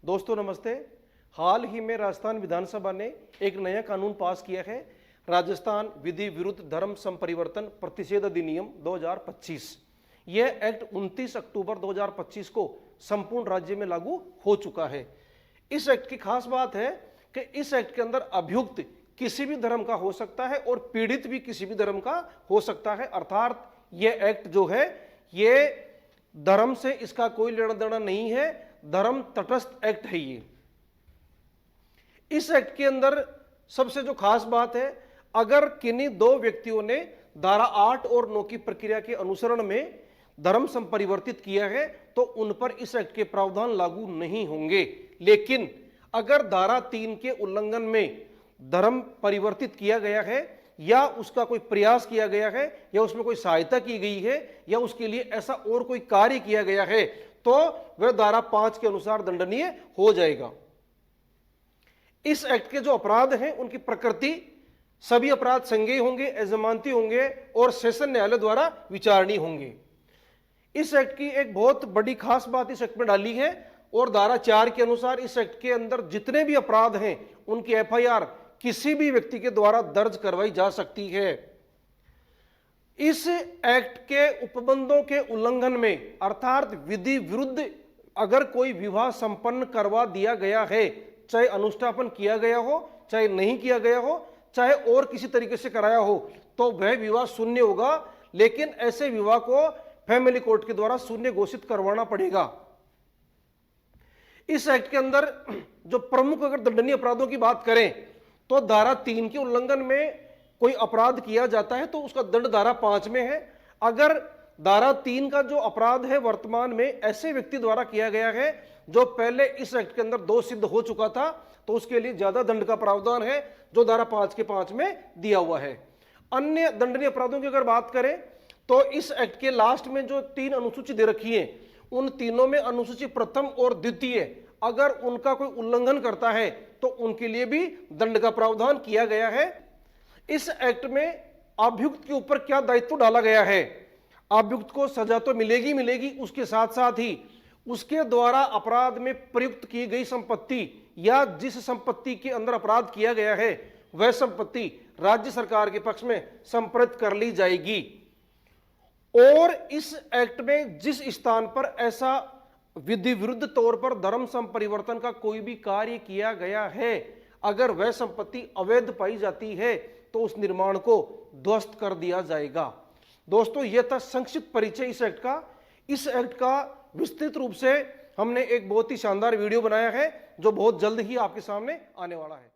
दोस्तों नमस्ते। हाल ही में राजस्थान विधानसभा ने एक नया कानून पास किया है, राजस्थान विधि विरुद्ध धर्म संपरिवर्तन प्रतिषेध अधिनियम 2025। यह एक्ट 29 अक्टूबर 2025 को संपूर्ण राज्य में लागू हो चुका है। इस एक्ट की खास बात है कि इस एक्ट के अंदर अभियुक्त किसी भी धर्म का हो सकता है और पीड़ित भी किसी भी धर्म का हो सकता है। अर्थात यह एक्ट जो है ये धर्म से इसका कोई लेना देना नहीं है, धर्म तटस्थ एक्ट है ये। इस एक्ट के अंदर सबसे जो खास बात है, अगर किन्हीं दो व्यक्तियों ने धारा 8 और 9 की प्रक्रिया के अनुसरण में धर्म संपरिवर्तित किया है तो उन पर इस एक्ट के प्रावधान लागू नहीं होंगे। लेकिन अगर धारा 3 के उल्लंघन में धर्म परिवर्तित किया गया है या उसका कोई प्रयास किया गया है या उसमें कोई सहायता की गई है या उसके लिए ऐसा और कोई कार्य किया गया है तो वह धारा 5 के अनुसार दंडनीय हो जाएगा। इस एक्ट के जो अपराध हैं उनकी प्रकृति, सभी अपराध संज्ञेय होंगे, अजमानती होंगे और सेशन न्यायालय द्वारा विचारणीय होंगे। इस एक्ट की एक बहुत बड़ी खास बात इस एक्ट में डाली है और धारा 4 के अनुसार इस एक्ट के अंदर जितने भी अपराध हैं उनकी एफआईआर किसी भी व्यक्ति के द्वारा दर्ज करवाई जा सकती है। इस एक्ट के उपबंधों के उल्लंघन में अर्थात विधि विरुद्ध अगर कोई विवाह संपन्न करवा दिया गया है, चाहे अनुष्ठापन किया गया हो, चाहे नहीं किया गया हो, चाहे और किसी तरीके से कराया हो, तो वह विवाह शून्य होगा। लेकिन ऐसे विवाह को फैमिली कोर्ट के द्वारा शून्य घोषित करवाना पड़ेगा। इस एक्ट के अंदर जो प्रमुख अगर दंडनीय अपराधों की बात करें तो धारा 3 के उल्लंघन में कोई अपराध किया जाता है तो उसका दंड धारा 5 में है। अगर धारा 3 का जो अपराध है वर्तमान में ऐसे व्यक्ति द्वारा किया गया है जो पहले इस एक्ट के अंदर दोष सिद्ध हो चुका था तो उसके लिए ज्यादा दंड का प्रावधान है जो धारा 5 के 5 में दिया हुआ है। अन्य दंडनीय अपराधों की अगर बात करें तो इस एक्ट के लास्ट में जो 3 अनुसूची दे रखी है उन तीनों में अनुसूची प्रथम और द्वितीय अगर उनका कोई उल्लंघन करता है तो उनके लिए भी दंड का प्रावधान किया गया है। इस एक्ट में अभियुक्त के ऊपर क्या दायित्व डाला गया है, अभियुक्त को सजा तो मिलेगी मिलेगी, उसके साथ साथ ही उसके द्वारा अपराध में प्रयुक्त की गई संपत्ति या जिस संपत्ति के अंदर अपराध किया गया है वह संपत्ति राज्य सरकार के पक्ष में संप्रेषित कर ली जाएगी। और इस एक्ट में जिस स्थान पर ऐसा विधि विरुद्ध तौर पर धर्म संपरिवर्तन का कोई भी कार्य किया गया है, अगर वह संपत्ति अवैध पाई जाती है तो उस निर्माण को ध्वस्त कर दिया जाएगा। दोस्तों यह था संक्षिप्त परिचय इस एक्ट का। इस एक्ट का विस्तृत रूप से हमने एक बहुत ही शानदार वीडियो बनाया है जो बहुत जल्द ही आपके सामने आने वाला है।